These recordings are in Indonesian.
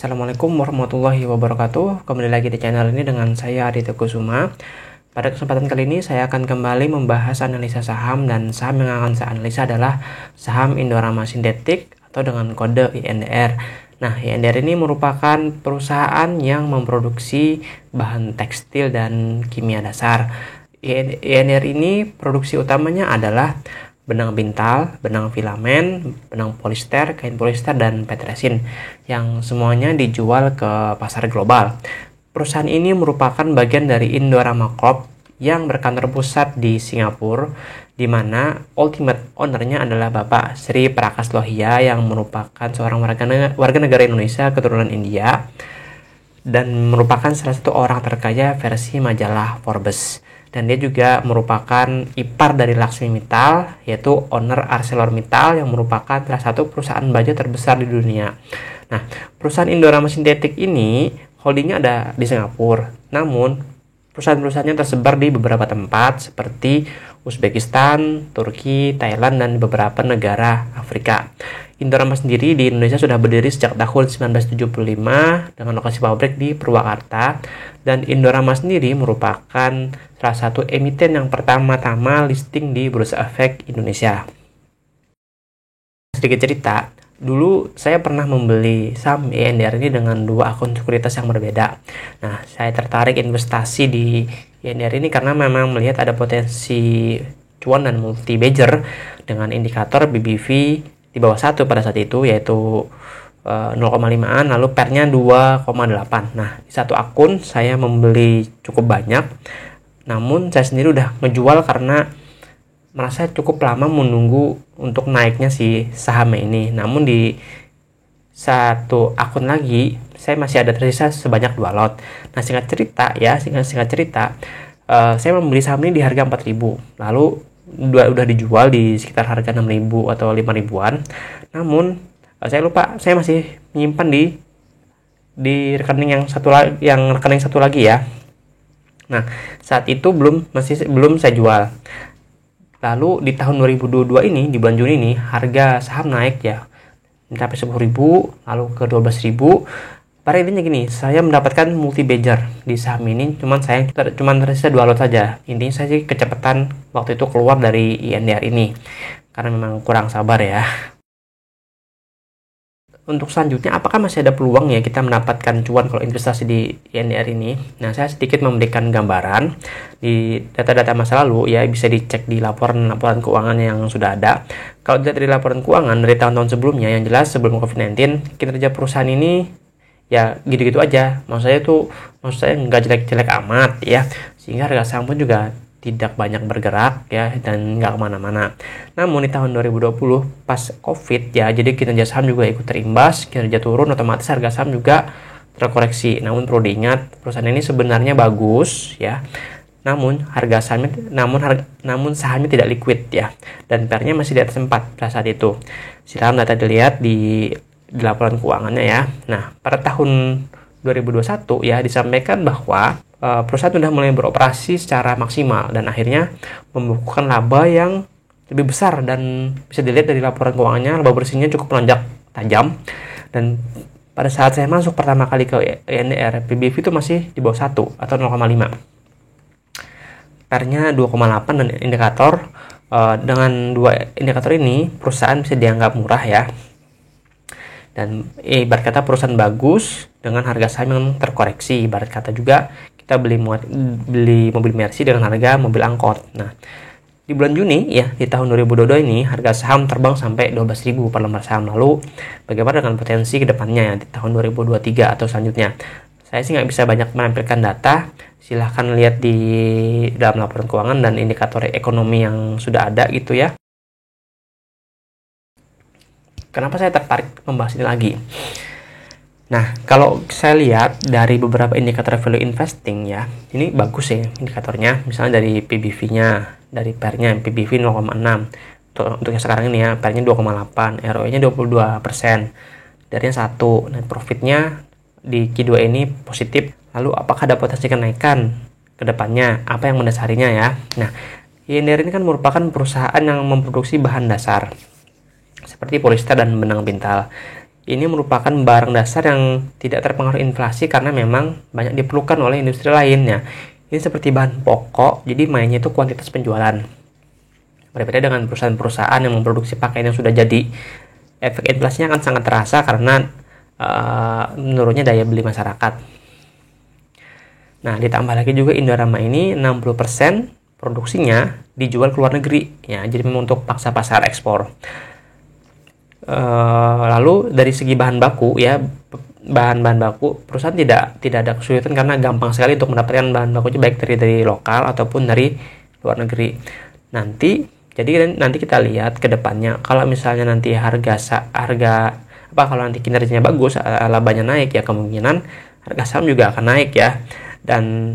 Assalamualaikum warahmatullahi wabarakatuh. Kembali lagi di channel ini dengan saya Aditya Kusuma. Pada kesempatan kali ini saya akan kembali membahas analisa saham, dan saham yang akan saya analisa adalah saham Indorama Sintetik atau dengan kode INDR. Nah, INDR ini merupakan perusahaan yang memproduksi bahan tekstil dan kimia dasar. INDR ini produksi utamanya adalah benang bintal, benang filamen, benang polister, kain polister, dan PET resin yang semuanya dijual ke pasar global. Perusahaan ini merupakan bagian dari Indorama Corp yang berkantor pusat di Singapura, di mana ultimate owner-nya adalah Bapak Sri Prakas Lohia yang merupakan seorang warga negara Indonesia keturunan India dan merupakan salah satu orang terkaya versi majalah Forbes. Dan dia juga merupakan ipar dari Laksmi Mittal, yaitu owner ArcelorMittal yang merupakan salah satu perusahaan baja terbesar di dunia. Nah, perusahaan Indorama Sintetik ini holdingnya ada di Singapura, namun perusahaan-perusahaannya tersebar di beberapa tempat seperti Uzbekistan, Turki, Thailand, dan beberapa negara Afrika. Indorama sendiri di Indonesia sudah berdiri sejak tahun 1975 dengan lokasi pabrik di Purwakarta, dan Indorama sendiri merupakan salah satu emiten yang pertama-tama listing di Bursa Efek Indonesia. Sedikit cerita, dulu saya pernah membeli saham INDR ini dengan dua akun sekuritas yang berbeda. Nah, saya tertarik investasi di INDR ini karena memang melihat ada potensi cuan dan multi bagger dengan indikator BBV di bawah 1 pada saat itu, yaitu 0,5an, lalu pernya 2,8. Nah, di satu akun saya membeli cukup banyak, namun saya sendiri udah ngejual karena merasa cukup lama menunggu untuk naiknya si saham ini. Namun di satu akun lagi saya masih ada tersisa sebanyak 2 lot. Nah, singkat cerita, saya membeli saham ini di harga 4.000, lalu udah dijual di sekitar harga 6.000 atau 5.000-an. Namun saya lupa, saya masih menyimpan di rekening rekening satu lagi ya. Nah, saat itu belum saya jual. Lalu di tahun 2022 ini, di bulan Juni ini, harga saham naik ya, mencapai 10.000, lalu ke 12.000. Pada intinya gini, saya mendapatkan multi bagger di saham ini, cuman tersisa 2 lot saja. Intinya saya sih kecepatan waktu itu keluar dari INDR ini, karena memang kurang sabar ya. Untuk selanjutnya, apakah masih ada peluang ya kita mendapatkan cuan kalau investasi di INDR ini? Nah, saya sedikit memberikan gambaran di data-data masa lalu ya, bisa dicek di laporan keuangan yang sudah ada. Kalau dilihat dari laporan keuangan dari tahun-tahun sebelumnya, yang jelas sebelum COVID-19, kinerja perusahaan ini ya gitu-gitu aja. Maksud saya nggak jelek-jelek amat ya, sehingga harga saham pun juga tidak banyak bergerak ya, dan nggak kemana-mana. Namun di tahun 2020 pas COVID ya, jadi kinerja saham juga ikut terimbas, kinerja turun, otomatis harga saham juga terkoreksi. Namun perlu diingat, perusahaan ini sebenarnya bagus ya, namun sahamnya tidak liquid ya, dan pernya masih di atas 4 pada saat itu. Silakan data dilihat di laporan keuangannya ya. Nah, pada tahun 2021 ya disampaikan bahwa perusahaan sudah mulai beroperasi secara maksimal dan akhirnya membukukan laba yang lebih besar, dan bisa dilihat dari laporan keuangannya laba bersihnya cukup melonjak tajam. Dan pada saat saya masuk pertama kali ke INDR, PBV itu masih di bawah 1 atau 0,5. pernya 2,8, dan indikator dengan dua indikator ini perusahaan bisa dianggap murah ya. Dan ibarat kata perusahaan bagus dengan harga saham yang terkoreksi. Ibarat kata juga kita beli mobil Mercy dengan harga mobil angkot. Nah, di bulan Juni ya, di tahun 2022 ini harga saham terbang sampai 12.000 per lembar saham. Lalu bagaimana dengan potensi kedepannya ya di tahun 2023 atau selanjutnya? Saya sih nggak bisa banyak menampilkan data. Silahkan lihat di dalam laporan keuangan dan indikator ekonomi yang sudah ada gitu ya. Kenapa saya tertarik membahas ini lagi? Nah, kalau saya lihat dari beberapa indikator value investing ya, ini bagus ya indikatornya. Misalnya dari PBV-nya, dari PER-nya, PBV 0,6. Untuk yang sekarang ini ya, PER-nya 2,8, ROE-nya 22%, dari 1. Net profit-nya di Q2 ini positif. Lalu apakah ada potensi kenaikan ke depannya? Apa yang mendasarinya ya? Nah, INDR ini kan merupakan perusahaan yang memproduksi bahan dasar seperti polister dan benang bintal. ini merupakan barang dasar yang tidak terpengaruh inflasi karena memang banyak diperlukan oleh industri lainnya. Ini seperti bahan pokok, jadi mainnya itu kuantitas penjualan. Berbeda dengan perusahaan-perusahaan yang memproduksi pakaian yang sudah jadi, efek inflasinya akan sangat terasa karena menurunnya daya beli masyarakat. Nah, ditambah lagi juga Indorama ini 60% produksinya dijual ke luar negeri, ya, jadi memang untuk paksa pasar ekspor. Lalu dari segi bahan baku, ya, bahan-bahan baku perusahaan tidak ada kesulitan karena gampang sekali untuk mendapatkan bahan bakunya baik dari lokal ataupun dari luar negeri. Nanti kita lihat ke depannya, kalau misalnya nanti kalau nanti kinerjanya bagus, labanya naik, ya kemungkinan harga saham juga akan naik, ya. Dan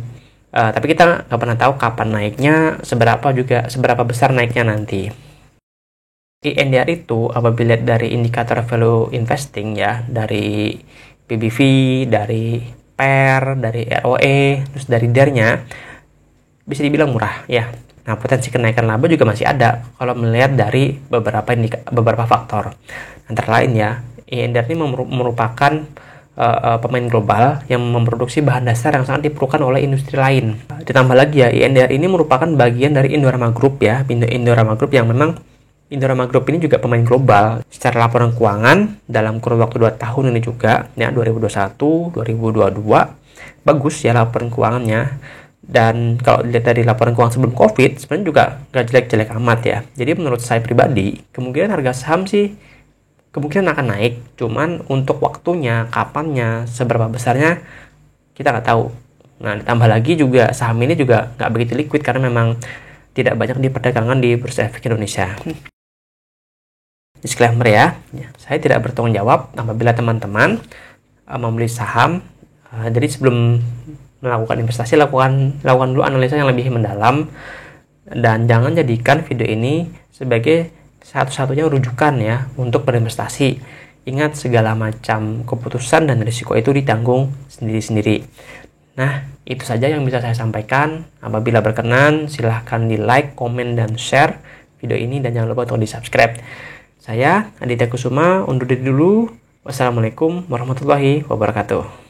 tapi kita nggak pernah tahu kapan naiknya, seberapa besar naiknya nanti. INDR itu apabila dari indikator value investing, ya, dari PBV, dari PER, dari ROE, terus dari DER-nya bisa dibilang murah, ya. Nah, potensi kenaikan laba juga masih ada kalau melihat dari beberapa faktor. Antara lain, ya, INDR ini merupakan pemain global yang memproduksi bahan dasar yang sangat diperlukan oleh industri lain. Ditambah lagi, ya, INDR ini merupakan bagian dari Indorama Group, ya. Indorama Group yang memang Indorama Group ini juga pemain global secara laporan keuangan dalam kurun waktu 2 tahun ini juga, ya, 2021, 2022. Bagus, ya, laporan keuangannya. Dan kalau dilihat dari laporan keuangan sebelum COVID, sebenarnya juga nggak jelek-jelek amat, ya. Jadi menurut saya pribadi, kemungkinan harga saham sih kemungkinan akan naik. Cuman untuk waktunya, kapannya, seberapa besarnya, kita nggak tahu. Nah, ditambah lagi juga saham ini juga nggak begitu liquid karena memang tidak banyak diperdagangkan di Bursa Efek Indonesia. Disclaimer, ya, saya tidak bertanggung jawab apabila teman-teman membeli saham. Jadi sebelum melakukan investasi, lakukan dulu analisa yang lebih mendalam, dan jangan jadikan video ini sebagai satu-satunya rujukan, ya, untuk berinvestasi. Ingat, segala macam keputusan dan risiko itu ditanggung sendiri-sendiri. Nah, itu saja yang bisa saya sampaikan. Apabila berkenan, silahkan di like, komen, dan share video ini, dan jangan lupa untuk di subscribe. Saya Aditya Kusuma undur diri dulu. Wassalamualaikum warahmatullahi wabarakatuh.